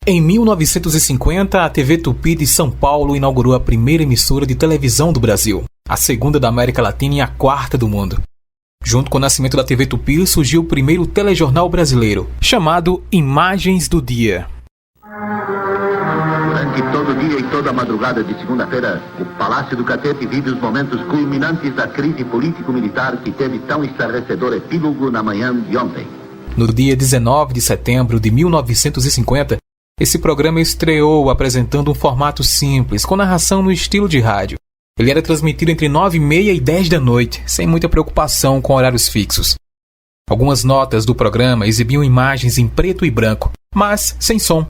Em 1950, a TV Tupi de São Paulo inaugurou a primeira emissora de televisão do Brasil, a segunda da América Latina e a quarta do mundo. Junto com o nascimento da TV Tupi, surgiu o primeiro telejornal brasileiro, chamado Imagens do Dia. Durante todo o dia e toda a madrugada de segunda-feira, o Palácio do Catete vive os momentos culminantes da crise político-militar que teve tão esclarecedor epílogo na manhã de ontem. No dia 19 de setembro de 1950, esse programa estreou apresentando um formato simples, com narração no estilo de rádio. Ele era transmitido entre 9h30 e 10 da noite, sem muita preocupação com horários fixos. Algumas notas do programa exibiam imagens em preto e branco, mas sem som.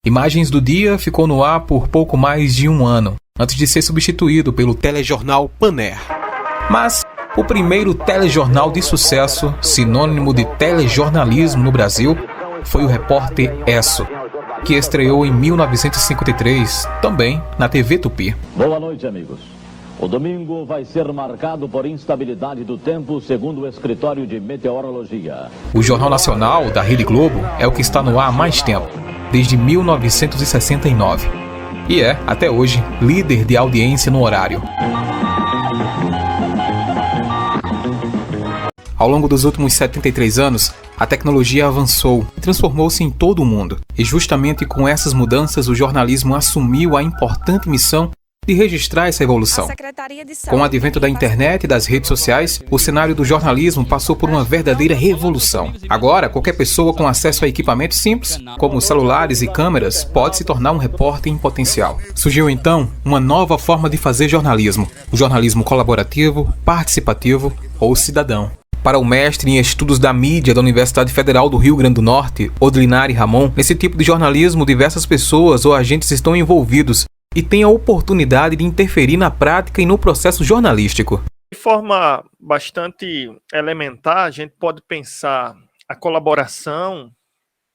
Imagens do Dia ficou no ar por pouco mais de um ano, antes de ser substituído pelo telejornal Paner. Mas o primeiro telejornal de sucesso, sinônimo de telejornalismo no Brasil, foi o Repórter Esso, que estreou em 1953, também na TV Tupi. Boa noite, amigos. O domingo vai ser marcado por instabilidade do tempo, segundo o Escritório de Meteorologia. O Jornal Nacional, da Rede Globo, é o que está no ar há mais tempo, desde 1969. E é, até hoje, líder de audiência no horário. Ao longo dos últimos 73 anos, a tecnologia avançou e transformou-se em todo o mundo. E justamente com essas mudanças, o jornalismo assumiu a importante missão de registrar essa evolução. Com o advento da internet e das redes sociais, o cenário do jornalismo passou por uma verdadeira revolução. Agora, qualquer pessoa com acesso a equipamentos simples, como celulares e câmeras, pode se tornar um repórter em potencial. Surgiu então uma nova forma de fazer jornalismo: o jornalismo colaborativo, participativo ou cidadão. Para o mestre em estudos da mídia da Universidade Federal do Rio Grande do Norte, Odlinari Ramon, nesse tipo de jornalismo, diversas pessoas ou agentes estão envolvidos e têm a oportunidade de interferir na prática e no processo jornalístico. De forma bastante elementar, a gente pode pensar a colaboração,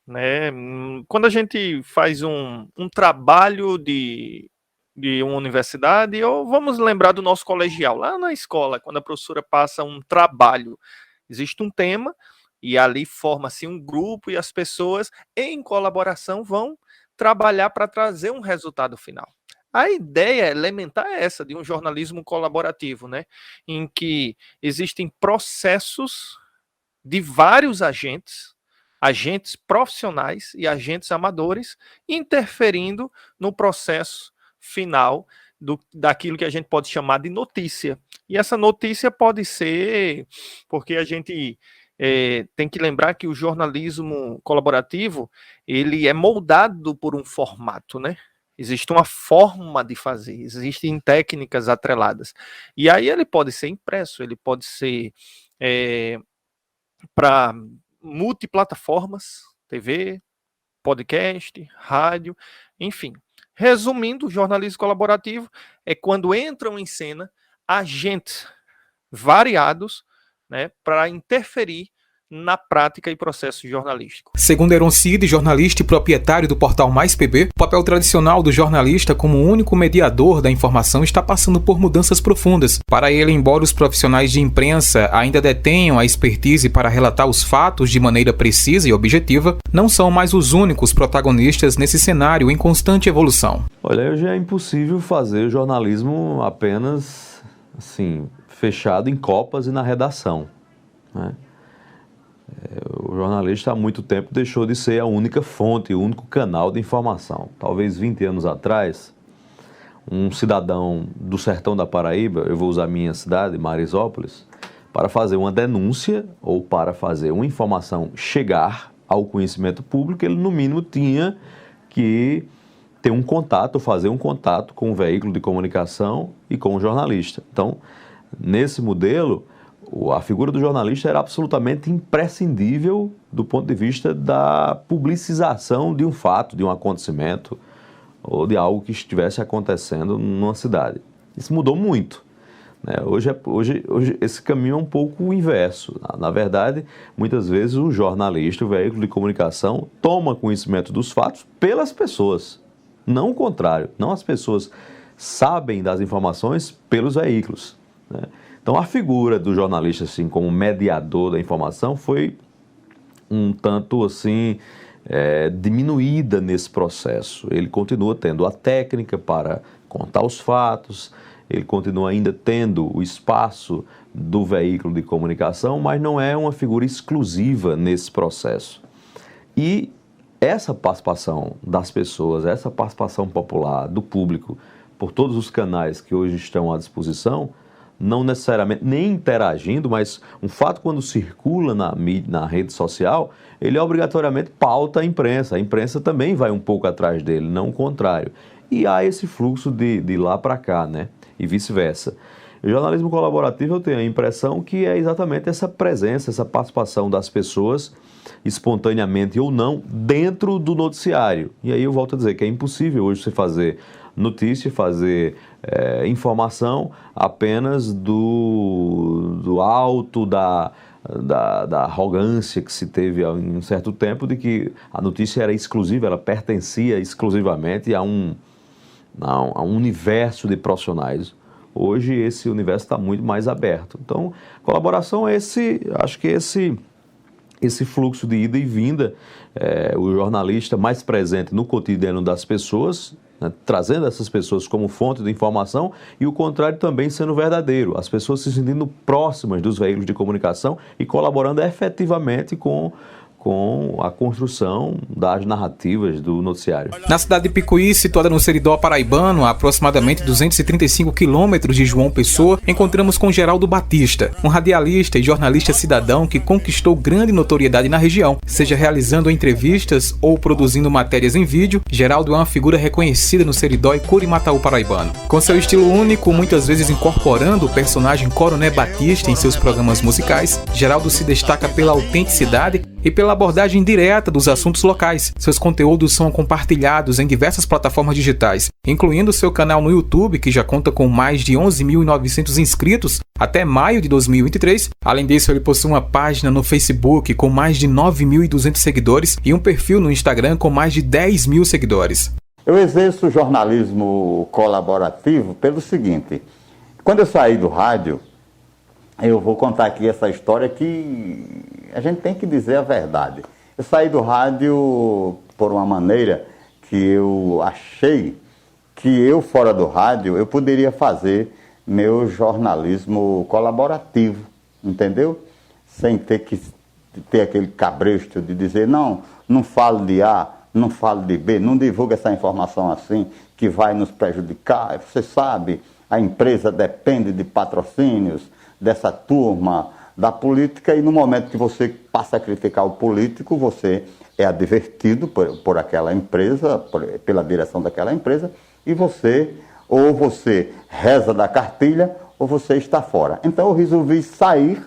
né? Quando a gente faz um trabalho de uma universidade, ou vamos lembrar do nosso colegial, lá na escola, quando a professora passa um trabalho, existe um tema, e ali forma-se um grupo, e as pessoas, em colaboração, vão trabalhar para trazer um resultado final. A ideia elementar é essa, de um jornalismo colaborativo, né? Em que existem processos de vários agentes profissionais e agentes amadores, interferindo no processo final daquilo que a gente pode chamar de notícia. E essa notícia pode ser, porque a gente tem que lembrar que o jornalismo colaborativo, ele é moldado por um formato, né? Existe uma forma de fazer, existem técnicas atreladas. E aí ele pode ser impresso, ele pode ser para multiplataformas, TV, podcast, rádio, enfim. Resumindo, o jornalismo colaborativo é quando entram em cena agentes variados, né, para interferir na prática e processo jornalístico. Segundo Heron Cid, jornalista e proprietário do portal Mais PB, o papel tradicional do jornalista como único mediador da informação está passando por mudanças profundas. Para ele, embora os profissionais de imprensa ainda detenham a expertise para relatar os fatos de maneira precisa e objetiva, não são mais os únicos protagonistas nesse cenário em constante evolução. Olha, hoje é impossível fazer jornalismo apenas, assim, fechado em copas e na redação, né? O jornalista há muito tempo deixou de ser a única fonte, o único canal de informação. Talvez 20 anos atrás, um cidadão do sertão da Paraíba, eu vou usar minha cidade, Marisópolis, para fazer uma denúncia ou para fazer uma informação chegar ao conhecimento público, ele no mínimo tinha que ter um contato, fazer um contato com o veículo de comunicação e com o jornalista. Então, nesse modelo, a figura do jornalista era absolutamente imprescindível do ponto de vista da publicização de um fato, de um acontecimento ou de algo que estivesse acontecendo numa cidade. Isso mudou muito, né? Hoje esse caminho é um pouco o inverso. Na verdade, muitas vezes o jornalista, o veículo de comunicação, toma conhecimento dos fatos pelas pessoas, não o contrário. Não as pessoas sabem das informações pelos veículos, né? Então, a figura do jornalista, assim, como mediador da informação foi um tanto, assim, diminuída nesse processo. Ele continua tendo a técnica para contar os fatos, ele continua ainda tendo o espaço do veículo de comunicação, mas não é uma figura exclusiva nesse processo. E essa participação das pessoas, essa participação popular, do público, por todos os canais que hoje estão à disposição, não necessariamente nem interagindo, mas um fato quando circula na rede social, ele obrigatoriamente pauta a imprensa também vai um pouco atrás dele, não o contrário. E há esse fluxo de lá para cá, né? E vice-versa. O jornalismo colaborativo, eu tenho a impressão que é exatamente essa presença, essa participação das pessoas, espontaneamente ou não, dentro do noticiário. E aí eu volto a dizer que é impossível hoje você fazer notícia, fazer informação apenas do alto da arrogância que se teve em um certo tempo, de que a notícia era exclusiva, ela pertencia exclusivamente a um universo de profissionais. Hoje esse universo está muito mais aberto. Então, colaboração é acho que esse fluxo de ida e vinda, o jornalista mais presente no cotidiano das pessoas, né, trazendo essas pessoas como fonte de informação, e o contrário também sendo verdadeiro, as pessoas se sentindo próximas dos veículos de comunicação e colaborando efetivamente com a construção das narrativas do noticiário. Na cidade de Picuí, situada no Seridó paraibano, a aproximadamente 235 quilômetros de João Pessoa, encontramos com Geraldo Batista, um radialista e jornalista cidadão que conquistou grande notoriedade na região. Seja realizando entrevistas ou produzindo matérias em vídeo, Geraldo é uma figura reconhecida no Seridó e Curimataú paraibano. Com seu estilo único, muitas vezes incorporando o personagem Coroné Batista em seus programas musicais, Geraldo se destaca pela autenticidade e pela abordagem direta dos assuntos locais. Seus conteúdos são compartilhados em diversas plataformas digitais, incluindo seu canal no YouTube, que já conta com mais de 11.900 inscritos até maio de 2023. Além disso, ele possui uma página no Facebook com mais de 9.200 seguidores e um perfil no Instagram com mais de 10 mil seguidores. Eu exerço jornalismo colaborativo pelo seguinte: quando eu saí do rádio, eu vou contar aqui essa história que a gente tem que dizer a verdade. Eu saí do rádio por uma maneira que eu achei que eu, fora do rádio, eu poderia fazer meu jornalismo colaborativo, entendeu? Sem ter que ter aquele cabresto de dizer, não fale de A, não fale de B, não divulgue essa informação assim, que vai nos prejudicar. Você sabe, a empresa depende de patrocínios, dessa turma da política, e no momento que você passa a criticar o político, você é advertido por aquela empresa, pela direção daquela empresa, e você reza da cartilha ou você está fora. Então eu resolvi sair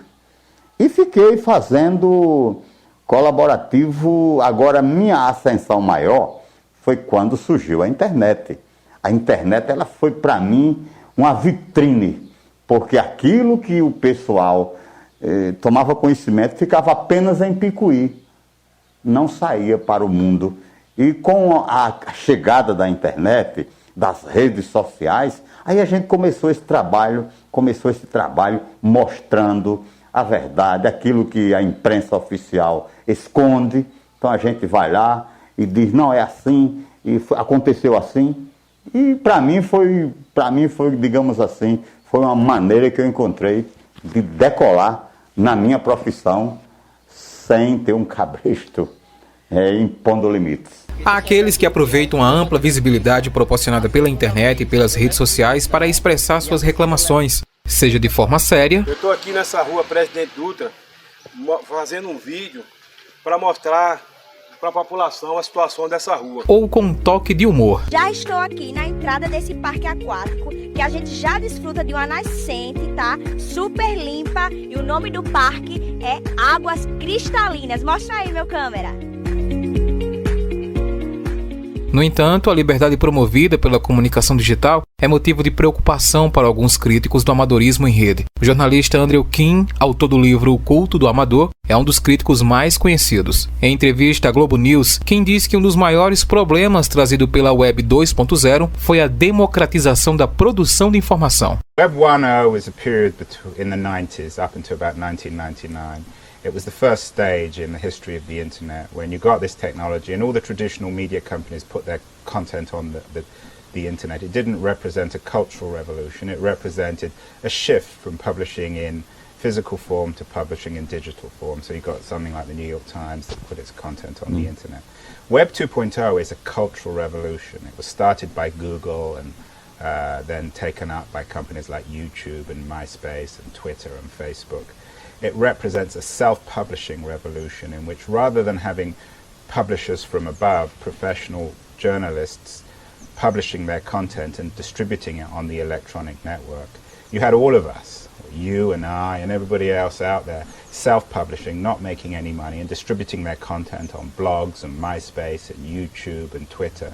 e fiquei fazendo colaborativo. Agora, minha ascensão maior foi quando surgiu a internet. A internet, ela foi para mim uma vitrine, porque aquilo que o pessoal tomava conhecimento ficava apenas em Picuí, não saía para o mundo. E com a chegada da internet, das redes sociais, aí a gente começou esse trabalho mostrando a verdade, aquilo que a imprensa oficial esconde. Então a gente vai lá e diz, não, é assim, e aconteceu assim. E para mim foi, digamos assim, foi uma maneira que eu encontrei de decolar na minha profissão sem ter um cabresto impondo limites. Há aqueles que aproveitam a ampla visibilidade proporcionada pela internet e pelas redes sociais para expressar suas reclamações, seja de forma séria. Eu estou aqui nessa rua Presidente Dutra fazendo um vídeo para mostrar para a população a situação dessa rua. Ou com um toque de humor. Já estou aqui na entrada desse parque aquático, que a gente já desfruta de uma nascente, tá? Super limpa, e o nome do parque é Águas Cristalinas. Mostra aí, meu câmera. No entanto, a liberdade promovida pela comunicação digital é motivo de preocupação para alguns críticos do amadorismo em rede. O jornalista Andrew Kim, autor do livro O Culto do Amador, é um dos críticos mais conhecidos. Em entrevista à Globo News, Kim diz que um dos maiores problemas trazido pela Web 2.0 foi a democratização da produção de informação. Web 1.0 was a period in the 90s up until about 1999. It was the first stage in the history of the internet when you got this technology and all the traditional media companies put their content on the internet. It didn't represent a cultural revolution. It represented a shift from publishing in physical form to publishing in digital form. So you got something like the New York Times that put its content on the internet. Web 2.0 is a cultural revolution. It was started by Google and then taken up by companies like YouTube and MySpace and Twitter and Facebook. It represents a self-publishing revolution in which, rather than having publishers from above, professional journalists publishing their content and distributing it on the electronic network, you had all of us, you and I and everybody else out there, self-publishing, not making any money, and distributing their content on blogs and MySpace and YouTube and Twitter.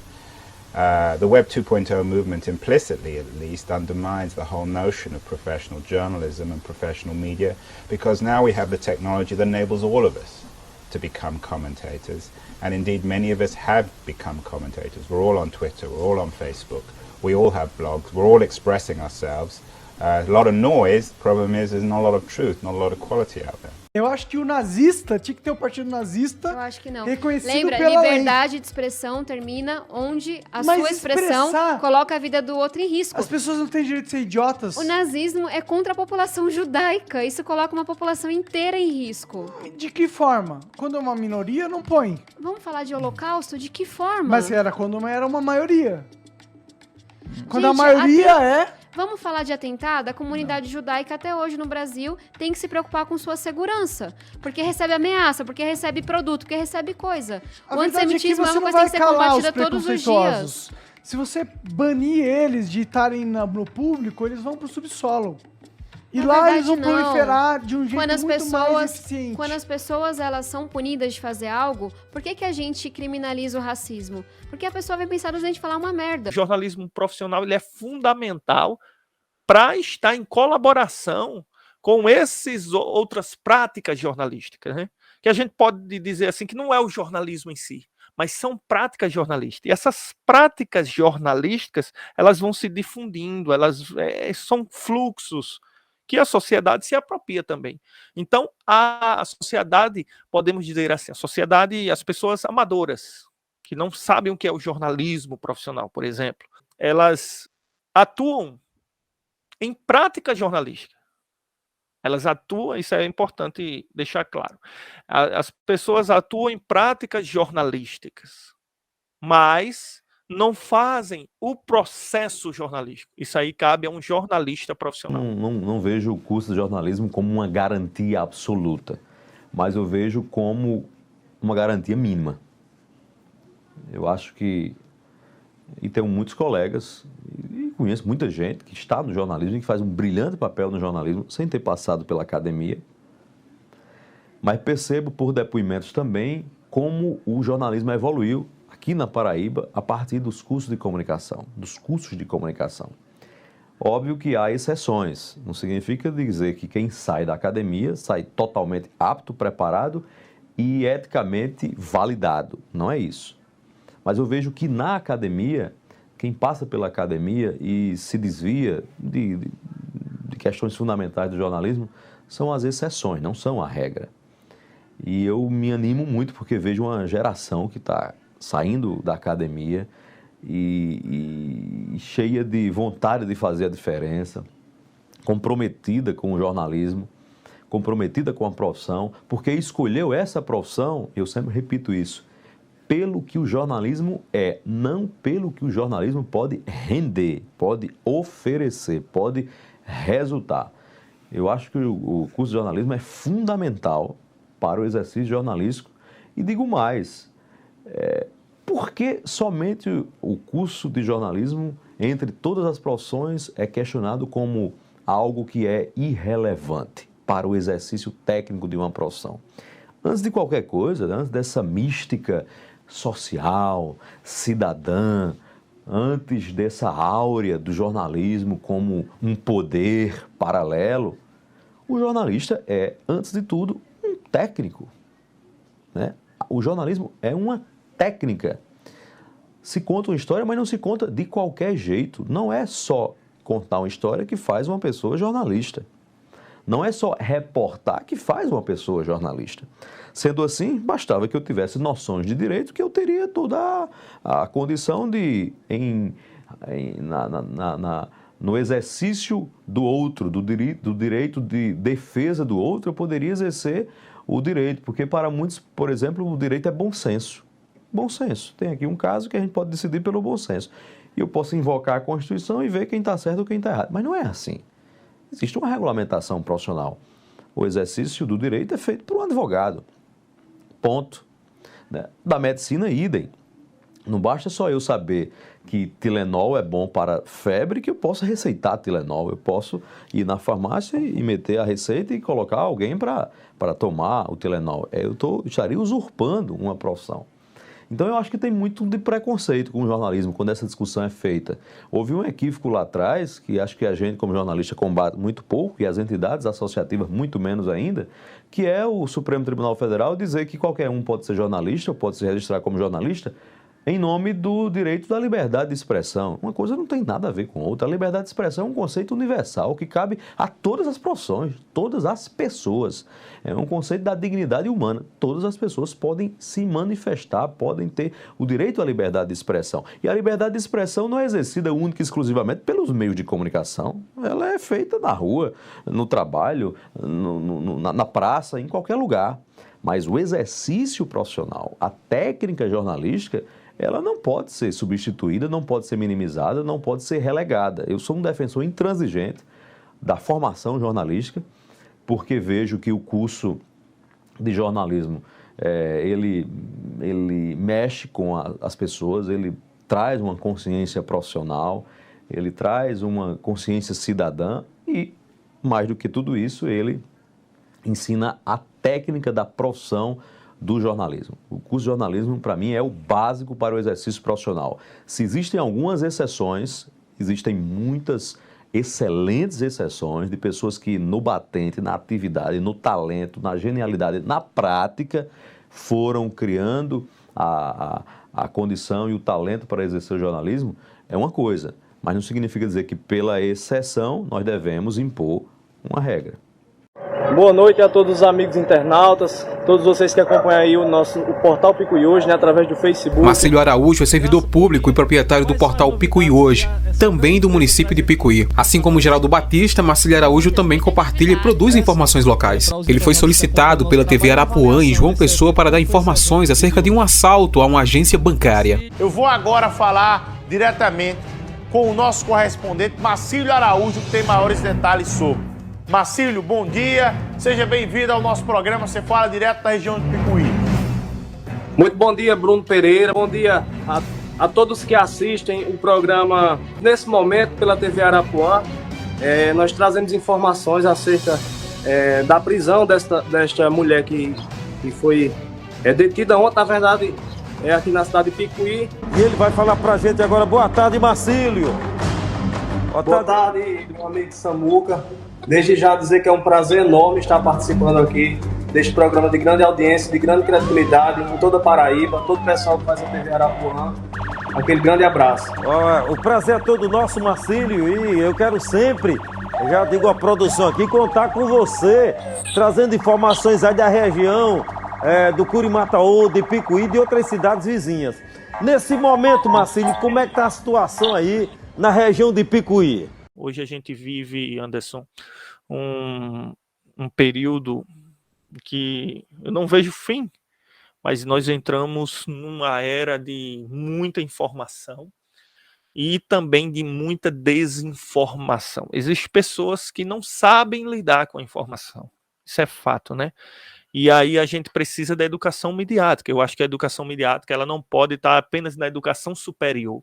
The Web 2.0 movement, implicitly at least, undermines the whole notion of professional journalism and professional media, because now we have the technology that enables all of us to become commentators, and indeed many of us have become commentators. We're all on Twitter, we're all on Facebook, we all have blogs, we're all expressing ourselves. A lot of noise, the problem is there's not a lot of truth, not a lot of quality out there. Eu acho que o nazista, tinha que ter o partido nazista. Eu acho que não. Reconhecido Lembra, pela liberdade lei. de expressão termina onde a Mas sua expressão expressar- coloca a vida do outro em risco. As pessoas não têm direito de ser idiotas. O nazismo é contra a população judaica. Isso coloca uma população inteira em risco. De que forma? Quando é uma minoria, não põe. Vamos falar de holocausto? De que forma? Mas era quando era uma maioria. Quando a Gente, maioria é... Vamos falar de atentado? A comunidade judaica até hoje no Brasil tem que se preocupar com sua segurança. Porque recebe ameaça, porque recebe produto, porque recebe coisa. A O verdade é que antissemitismo é você uma não coisa vai que tem que ser calar os combatida todos os preconceituosos. dias. Se você banir eles de estarem no público, eles vão pro subsolo. E Na lá verdade, eles vão não. proliferar de um jeito Quando as muito mais pessoas, eficiente. quando as pessoas elas são punidas de fazer algo, por que a gente criminaliza o racismo? Porque a pessoa vai pensar a gente falar uma merda. O jornalismo profissional ele é fundamental para estar em colaboração com essas outras práticas jornalísticas, né? Que a gente pode dizer assim que não é o jornalismo em si, mas são práticas jornalísticas. E essas práticas jornalísticas, elas vão se difundindo, elas são fluxos que a sociedade se apropria também. Então, a sociedade, podemos dizer assim, a sociedade, as pessoas amadoras, que não sabem o que é o jornalismo profissional, por exemplo, elas atuam em prática jornalística. Elas atuam, isso é importante deixar claro. As pessoas atuam em práticas jornalísticas, mas não fazem o processo jornalístico. Isso aí cabe a um jornalista profissional. Não vejo o curso de jornalismo como uma garantia absoluta, mas eu vejo como uma garantia mínima. Eu acho que, e tenho muitos colegas, e conheço muita gente que está no jornalismo e que faz um brilhante papel no jornalismo sem ter passado pela academia, mas percebo por depoimentos também como o jornalismo evoluiu aqui na Paraíba a partir dos cursos de comunicação, Óbvio que há exceções, não significa dizer que quem sai da academia sai totalmente apto, preparado e eticamente validado, não é isso. Mas eu vejo que na academia, quem passa pela academia e se desvia de questões fundamentais do jornalismo são as exceções, não são a regra. E eu me animo muito porque vejo uma geração que está saindo da academia e cheia de vontade de fazer a diferença, comprometida com o jornalismo, comprometida com a profissão, porque escolheu essa profissão, eu sempre repito isso, pelo que o jornalismo é, não pelo que o jornalismo pode render, pode oferecer, pode resultar. Eu acho que o curso de jornalismo é fundamental para o exercício jornalístico e digo mais, por que somente o curso de jornalismo, entre todas as profissões, é questionado como algo que é irrelevante para o exercício técnico de uma profissão? Antes de qualquer coisa, antes dessa mística social, cidadã, antes dessa áurea do jornalismo como um poder paralelo, o jornalista é, antes de tudo, um técnico, né? O jornalismo é uma técnica. Se conta uma história, mas não se conta de qualquer jeito. Não é só contar uma história que faz uma pessoa jornalista. Não é só reportar que faz uma pessoa jornalista. Sendo assim, bastava que eu tivesse noções de direito, que eu teria toda a condição de, no exercício do outro, do direito de defesa do outro, eu poderia exercer o direito. Porque para muitos, por exemplo, o direito é bom senso. Bom senso. Tem aqui um caso que a gente pode decidir pelo bom senso. E eu posso invocar a Constituição e ver quem está certo ou quem está errado. Mas não é assim. Existe uma regulamentação profissional. O exercício do direito é feito por um advogado. Ponto. Da medicina, idem. Não basta só eu saber que Tilenol é bom para febre que eu possa receitar Tilenol. Eu posso ir na farmácia e meter a receita e colocar alguém para tomar o Tilenol. Eu estaria usurpando uma profissão. Então eu acho que tem muito de preconceito com o jornalismo quando essa discussão é feita. Houve um equívoco lá atrás, que acho que a gente como jornalista combate muito pouco, e as entidades associativas muito menos ainda, que é o Supremo Tribunal Federal dizer que qualquer um pode ser jornalista, ou pode se registrar como jornalista, em nome do direito da liberdade de expressão. Uma coisa não tem nada a ver com outra. A liberdade de expressão é um conceito universal que cabe a todas as profissões, todas as pessoas. É um conceito da dignidade humana. Todas as pessoas podem se manifestar, podem ter o direito à liberdade de expressão. E a liberdade de expressão não é exercida única e exclusivamente pelos meios de comunicação. Ela é feita na rua, no trabalho, na praça, em qualquer lugar. Mas o exercício profissional, a técnica jornalística, ela não pode ser substituída, não pode ser minimizada, não pode ser relegada. Eu sou um defensor intransigente da formação jornalística, porque vejo que o curso de jornalismo, ele mexe com as pessoas, ele traz uma consciência profissional, ele traz uma consciência cidadã e, mais do que tudo isso, ele ensina a técnica da profissão do jornalismo. O curso de jornalismo, para mim, é o básico para o exercício profissional. Se existem algumas exceções, existem muitas excelentes exceções de pessoas que no batente, na atividade, no talento, na genialidade, na prática, foram criando a condição e o talento para exercer o jornalismo, é uma coisa. Mas não significa dizer que pela exceção nós devemos impor uma regra. Boa noite a todos os amigos internautas, todos vocês que acompanham aí o portal Picuí Hoje, né, através do Facebook. Marcílio Araújo é servidor público e proprietário do portal Picuí Hoje, também do município de Picuí. Assim como Geraldo Batista, Marcílio Araújo também compartilha e produz informações locais. Ele foi solicitado pela TV Arapuã em João Pessoa para dar informações acerca de um assalto a uma agência bancária. Eu vou agora falar diretamente com o nosso correspondente Marcílio Araújo, que tem maiores detalhes sobre. Marcílio, bom dia, seja bem-vindo ao nosso programa, você fala direto da região de Picuí. Muito bom dia, Bruno Pereira, bom dia a todos que assistem o programa nesse momento pela TV Arapuã. Nós trazemos informações acerca da prisão desta mulher que foi detida ontem, na verdade, aqui na cidade de Picuí. E ele vai falar pra gente agora. Boa tarde, Marcílio. Boa tarde, meu amigo Samuca. Desde já dizer que é um prazer enorme estar participando aqui deste programa de grande audiência, de grande credibilidade em toda a Paraíba, todo o pessoal que faz a TV Arapuã. Aquele grande abraço. O prazer é todo nosso, Marcílio, e eu quero sempre, já digo a produção aqui, contar com você, trazendo informações aí da região, do Curimataú, de Picuí e de outras cidades vizinhas. Nesse momento, Marcílio, como é que está a situação aí na região de Picuí? Hoje a gente vive, Anderson, um período que eu não vejo fim, mas nós entramos numa era de muita informação e também de muita desinformação. Existem pessoas que não sabem lidar com a informação, isso é fato, né? E aí a gente precisa da educação midiática. Eu acho que a educação midiática ela não pode estar apenas na educação superior.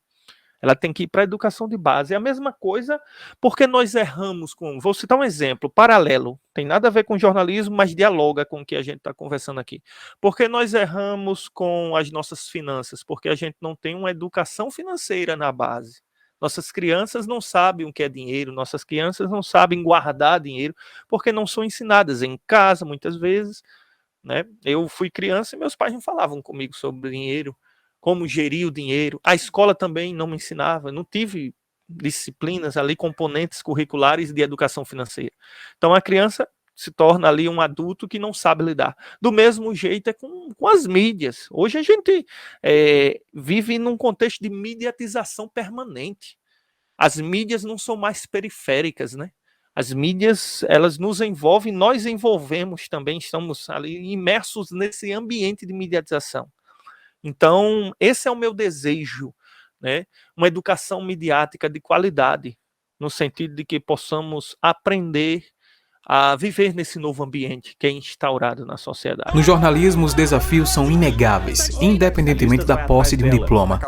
Ela tem que ir para a educação de base. É a mesma coisa porque nós erramos com... Vou citar um exemplo, paralelo. Tem nada a ver com jornalismo, mas dialoga com o que a gente está conversando aqui. Porque nós erramos com as nossas finanças, porque a gente não tem uma educação financeira na base. Nossas crianças não sabem o que é dinheiro, nossas crianças não sabem guardar dinheiro, porque não são ensinadas em casa, muitas vezes. Né? Eu fui criança e meus pais não falavam comigo sobre dinheiro, como gerir o dinheiro. A escola também não me ensinava, não tive disciplinas ali, componentes curriculares de educação financeira. Então a criança se torna ali um adulto que não sabe lidar. Do mesmo jeito é com as mídias. Hoje a gente vive num contexto de mediatização permanente. As mídias não são mais periféricas, né? As mídias, elas nos envolvem, nós envolvemos também, estamos ali imersos nesse ambiente de mediatização. Então, esse é o meu desejo, né? Uma educação midiática de qualidade, no sentido de que possamos aprender a viver nesse novo ambiente que é instaurado na sociedade. No jornalismo, os desafios são inegáveis, independentemente da posse de um diploma.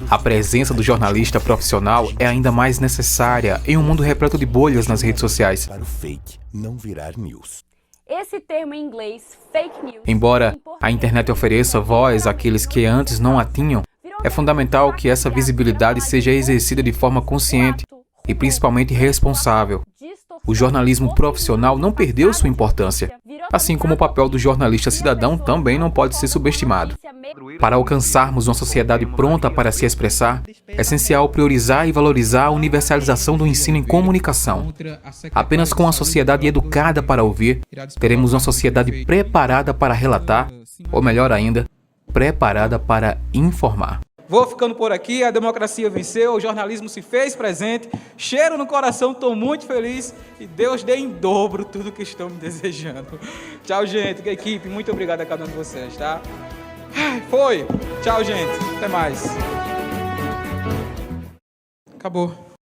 A presença do jornalista profissional é ainda mais necessária em um mundo repleto de bolhas nas redes sociais. Para o fake não virar news. Esse termo em inglês, fake news. Embora a internet ofereça voz àqueles que antes não a tinham, é fundamental que essa visibilidade seja exercida de forma consciente e principalmente responsável. O jornalismo profissional não perdeu sua importância, assim como o papel do jornalista cidadão também não pode ser subestimado. Para alcançarmos uma sociedade pronta para se expressar, é essencial priorizar e valorizar a universalização do ensino em comunicação. Apenas com a sociedade educada para ouvir, teremos uma sociedade preparada para relatar, ou melhor ainda, preparada para informar. Vou ficando por aqui, a democracia venceu, o jornalismo se fez presente, cheiro no coração, estou muito feliz e Deus dê em dobro tudo que estão me desejando. Tchau, gente, equipe, muito obrigado a cada um de vocês, tá? Foi! Tchau, gente, até mais. Acabou.